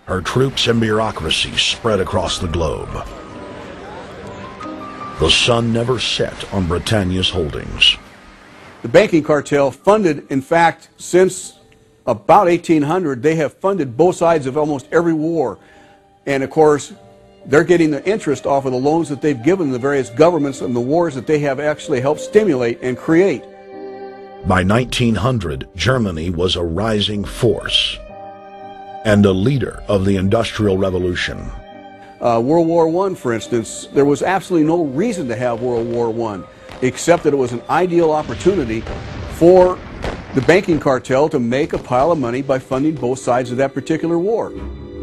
her troops and bureaucracy spread across the globe. The sun never set on Britannia's holdings. The banking cartel funded, in fact, since about 1800, they have funded both sides of almost every war. And of course, they're getting the interest off of the loans that they've given the various governments and the wars that they have actually helped stimulate and create. By 1900, Germany was a rising force and a leader of the Industrial Revolution. World War I, for instance, there was absolutely no reason to have World War I, except that it was an ideal opportunity for the banking cartel to make a pile of money by funding both sides of that particular war.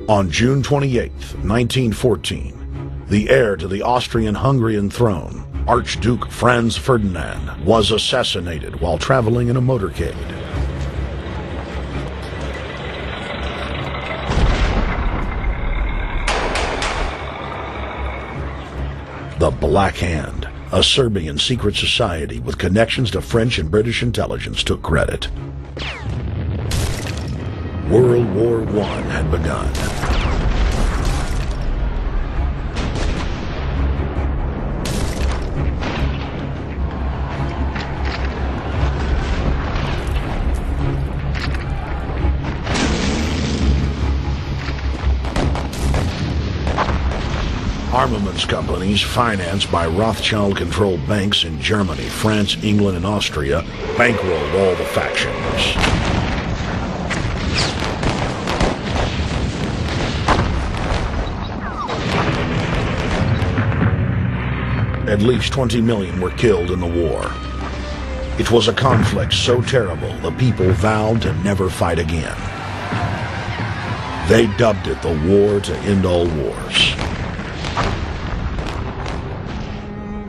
On June 28, 1914, the heir to the Austrian-Hungarian throne, Archduke Franz Ferdinand, was assassinated while traveling in a motorcade. The Black Hand, a Serbian secret society with connections to French and British intelligence, took credit. World War I had begun. Armaments companies financed by Rothschild-controlled banks in Germany, France, England, and Austria bankrolled all the factions. At least 20 million were killed in the war. It was a conflict so terrible the people vowed to never fight again. They dubbed it the War to End All Wars.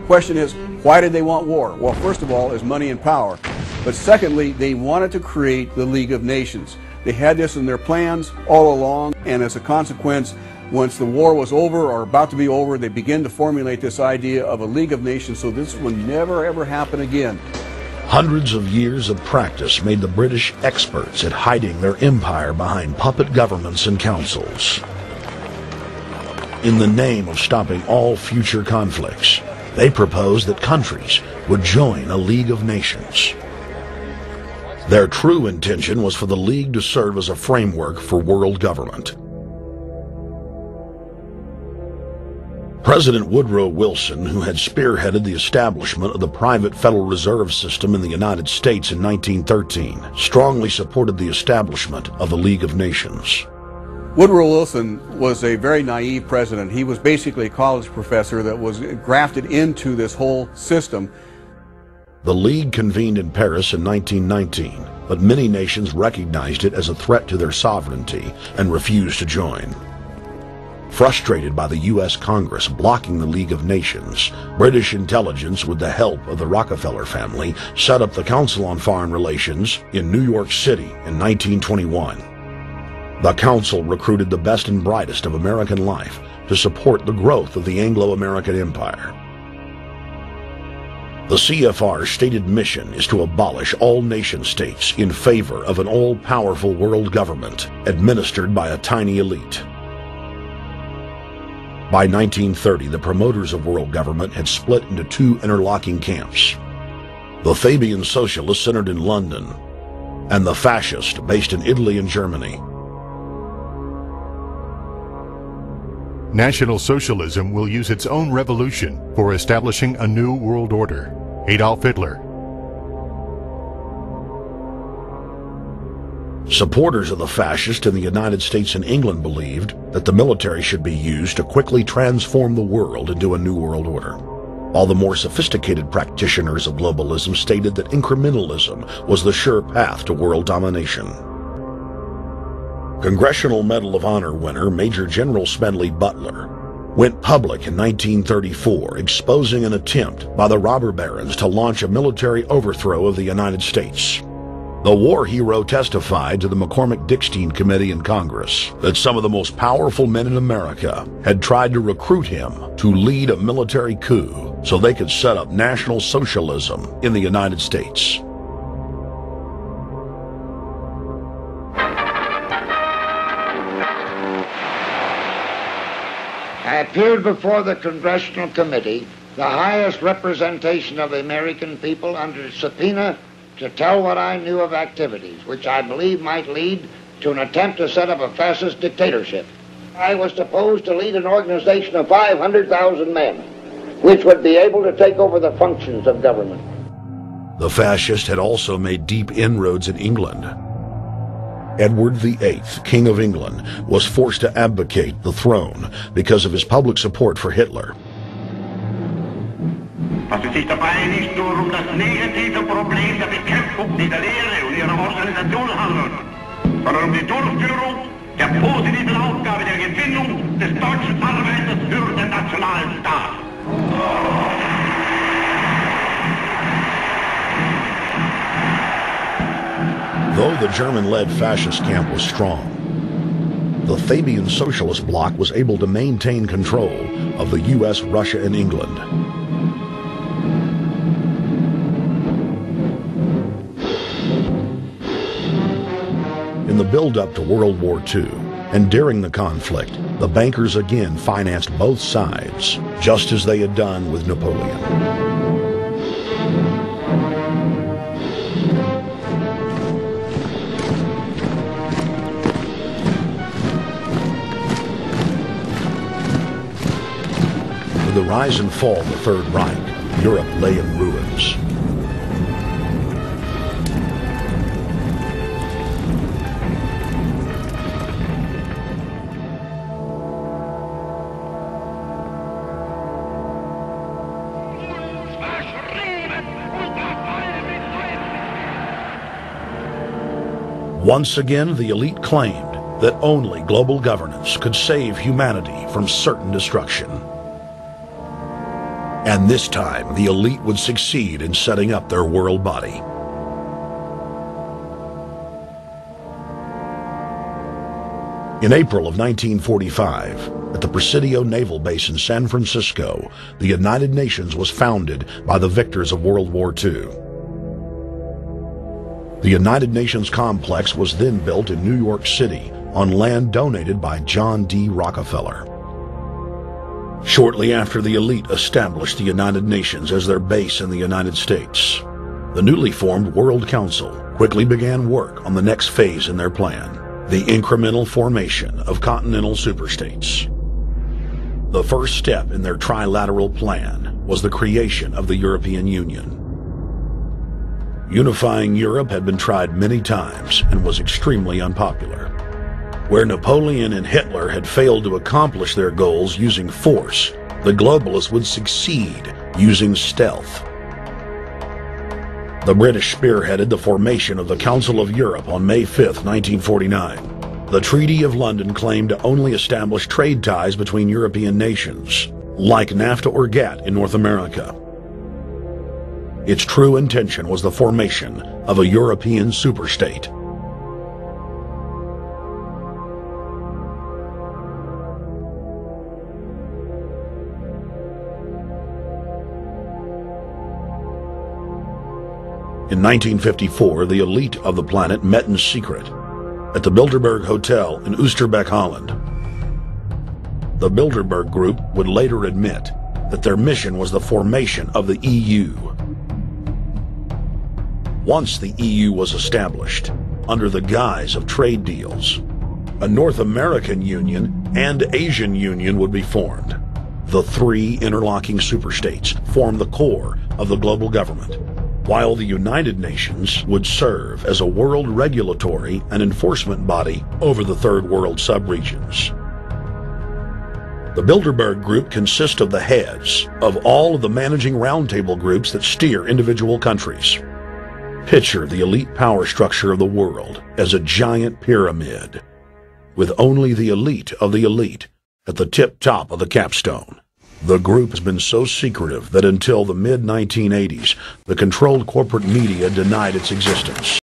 Question is, why did they want war? Well, first of all, is money and power. But secondly, they wanted to create the League of Nations. They had this in their plans all along, and as a consequence, once the war was over or about to be over, they began to formulate this idea of a League of Nations so this would never ever happen again. Hundreds of years of practice made the British experts at hiding their empire behind puppet governments and councils. In the name of stopping all future conflicts, they proposed that countries would join a League of Nations. Their true intention was for the League to serve as a framework for world government. President Woodrow Wilson, who had spearheaded the establishment of the private Federal Reserve System in the United States in 1913, strongly supported the establishment of the League of Nations. Woodrow Wilson was a very naive president. He was basically a college professor that was grafted into this whole system. The League convened in Paris in 1919, but many nations recognized it as a threat to their sovereignty and refused to join. Frustrated by the U.S. Congress blocking the League of Nations, British intelligence, with the help of the Rockefeller family, set up the Council on Foreign Relations in New York City in 1921. The council recruited the best and brightest of American life to support the growth of the Anglo-American Empire. The CFR's stated mission is to abolish all nation-states in favor of an all-powerful world government administered by a tiny elite. By 1930, the promoters of world government had split into two interlocking camps: the Fabian socialists centered in London, and the fascists based in Italy and Germany. National Socialism will use its own revolution for establishing a new world order. Adolf Hitler. Supporters of the fascists in the United States and England believed that the military should be used to quickly transform the world into a new world order, while the more sophisticated practitioners of globalism stated that incrementalism was the sure path to world domination. Congressional Medal of Honor winner Major General Smedley Butler went public in 1934, exposing an attempt by the robber barons to launch a military overthrow of the United States. The war hero testified to the McCormick-Dickstein Committee in Congress that some of the most powerful men in America had tried to recruit him to lead a military coup so they could set up National Socialism in the United States. I appeared before the Congressional Committee, the highest representation of the American people, under subpoena to tell what I knew of activities which I believe might lead to an attempt to set up a fascist dictatorship. I was supposed to lead an organization of 500,000 men, which would be able to take over the functions of government. The fascists had also made deep inroads in England. Edward VIII, King of England, was forced to abdicate the throne because of his public support for Hitler. Det sich dabei nicht nur das negative Problem der Bekämpfung dieser Lehre und ihrer Organisation handelt, sondern die Durchführung der positiven Aufgabe der Gewinnung des deutschen Arbeiters für den nationalen Staat. Though the German-led fascist camp was strong, the Fabian Socialist bloc was able to maintain control of the U.S., Russia, and England. In the build-up to World War II, and during the conflict, the bankers again financed both sides, just as they had done with Napoleon. With the rise and fall of the Third Reich, Europe lay in ruins. Once again, the elite claimed that only global governance could save humanity from certain destruction. And this time, the elite would succeed in setting up their world body. In April of 1945, at the Presidio Naval Base in San Francisco, the United Nations was founded by the victors of World War II. The United Nations complex was then built in New York City on land donated by John D. Rockefeller. Shortly after the elite established the United Nations as their base in the United States, the newly formed World Council quickly began work on the next phase in their plan, the incremental formation of continental superstates. The first step in their trilateral plan was the creation of the European Union. Unifying Europe had been tried many times and was extremely unpopular. Where Napoleon and Hitler had failed to accomplish their goals using force, the globalists would succeed using stealth. The British spearheaded the formation of the Council of Europe on May 5, 1949. The Treaty of London claimed to only establish trade ties between European nations, like NAFTA or GATT in North America. Its true intention was the formation of a European superstate. In 1954, the elite of the planet met in secret at the Bilderberg Hotel in Oosterbeek, Holland. The Bilderberg Group would later admit that their mission was the formation of the EU. Once the EU was established, under the guise of trade deals, a North American Union and Asian Union would be formed. The three interlocking superstates formed the core of the global government, while the United Nations would serve as a world regulatory and enforcement body over the Third World subregions. The Bilderberg Group consists of the heads of all of the managing roundtable groups that steer individual countries. Picture the elite power structure of the world as a giant pyramid, with only the elite of the elite at the tip-top of the capstone. The group has been so secretive that until the mid-1980s, the controlled corporate media denied its existence.